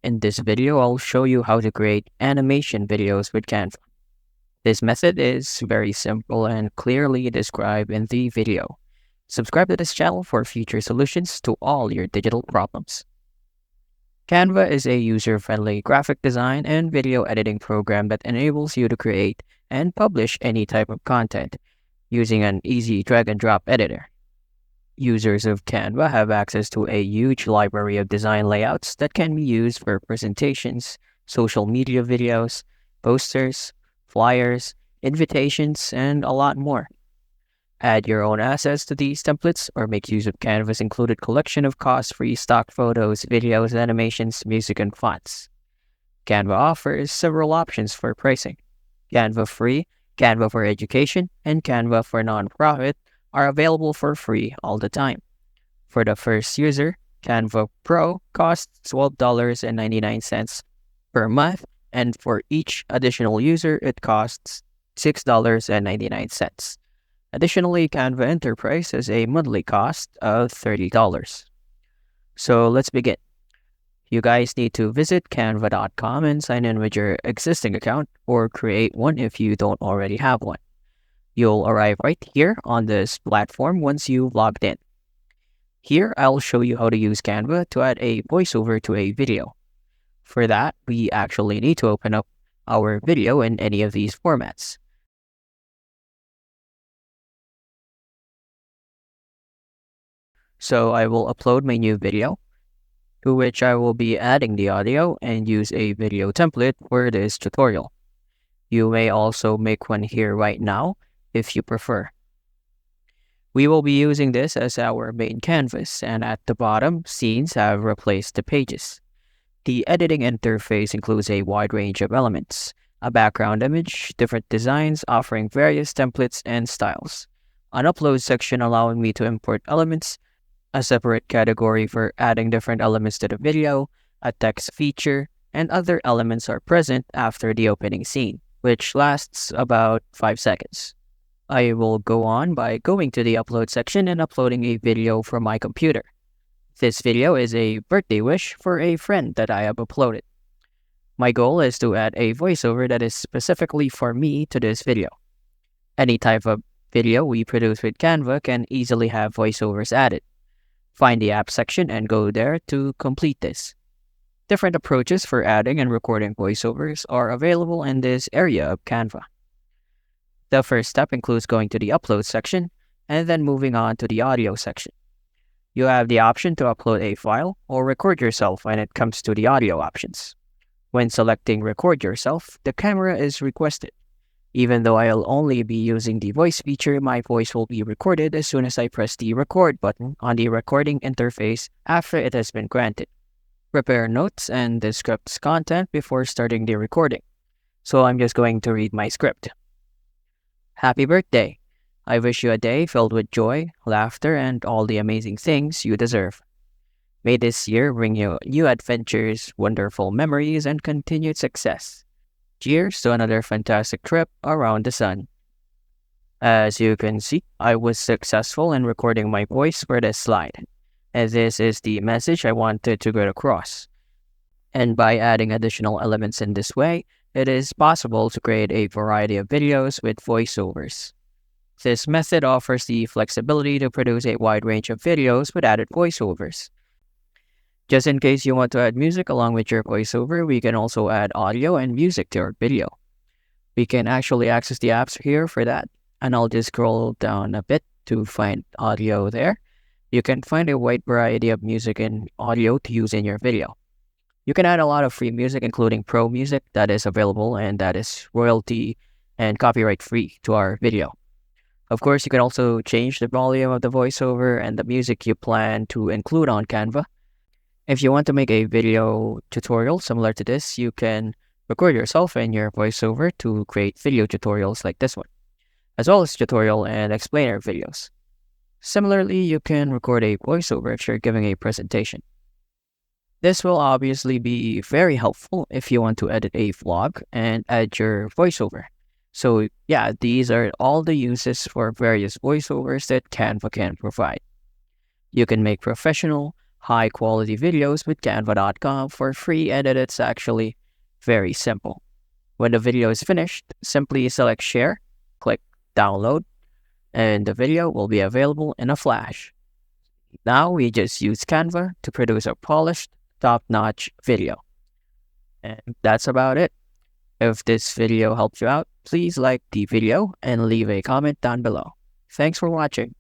In this video, I'll show you how to create animation videos with Canva. This method is very simple and clearly described in the video. Subscribe to this channel for future solutions to all your digital problems. Canva is a user-friendly graphic design and video editing program that enables you to create and publish any type of content using an easy drag-and-drop editor. Users of Canva have access to a huge library of design layouts that can be used for presentations, social media videos, posters, flyers, invitations, and a lot more. Add your own assets to these templates or make use of Canva's included collection of cost-free stock photos, videos, animations, music, and fonts. Canva offers several options for pricing. Canva Free, Canva for Education, and Canva for Nonprofit are available for free all the time. For the first user, Canva Pro costs $12.99 per month, and for each additional user, it costs $6.99. Additionally, Canva Enterprise has a monthly cost of $30. So let's begin. You guys need to visit canva.com and sign in with your existing account or create one if you don't already have one. You'll arrive right here on this platform once you've logged in. Here, I'll show you how to use Canva to add a voiceover to a video. For that, we actually need to open up our video in any of these formats. So I will upload my new video, to which I will be adding the audio and use a video template for this tutorial. You may also make one here right now if you prefer. We will be using this as our main canvas, and at the bottom, scenes have replaced the pages. The editing interface includes a wide range of elements, a background image, different designs offering various templates and styles, an upload section allowing me to import elements, a separate category for adding different elements to the video, a text feature, and other elements are present after the opening scene, which lasts about 5 seconds. I will go on by going to the upload section and uploading a video from my computer. This video is a birthday wish for a friend that I have uploaded. My goal is to add a voiceover that is specifically for me to this video. Any type of video we produce with Canva can easily have voiceovers added. Find the app section and go there to complete this. Different approaches for adding and recording voiceovers are available in this area of Canva. The first step includes going to the upload section and then moving on to the audio section. You have the option to upload a file or record yourself when it comes to the audio options. When selecting record yourself, the camera is requested. Even though I'll only be using the voice feature, my voice will be recorded as soon as I press the record button on the recording interface after it has been granted. Prepare notes and the script's content before starting the recording. So I'm just going to read my script. Happy birthday! I wish you a day filled with joy, laughter, and all the amazing things you deserve. May this year bring you new adventures, wonderful memories, and continued success. Cheers to another fantastic trip around the sun. As you can see, I was successful in recording my voice for this slide, and this is the message I wanted to get across. And by adding additional elements in this way, it is possible to create a variety of videos with voiceovers. This method offers the flexibility to produce a wide range of videos with added voiceovers. Just in case you want to add music along with your voiceover, we can also add audio and music to our video. We can actually access the apps here for that, and I'll just scroll down a bit to find audio there. You can find a wide variety of music and audio to use in your video. You can add a lot of free music, including pro music that is available and that is royalty and copyright free to our video. Of course, you can also change the volume of the voiceover and the music you plan to include on Canva. If you want to make a video tutorial similar to this, you can record yourself in your voiceover to create video tutorials like this one, as well as tutorial and explainer videos. Similarly, you can record a voiceover if you're giving a presentation. This will obviously be very helpful if you want to edit a vlog and add your voiceover. So yeah, these are all the uses for various voiceovers that Canva can provide. You can make professional, high quality videos with Canva.com for free, and it's actually very simple. When the video is finished, simply select share, click download, and the video will be available in a flash. Now we just use Canva to produce a polished, top-notch video. And that's about it. If this video helped you out, please like the video and leave a comment down below. Thanks for watching.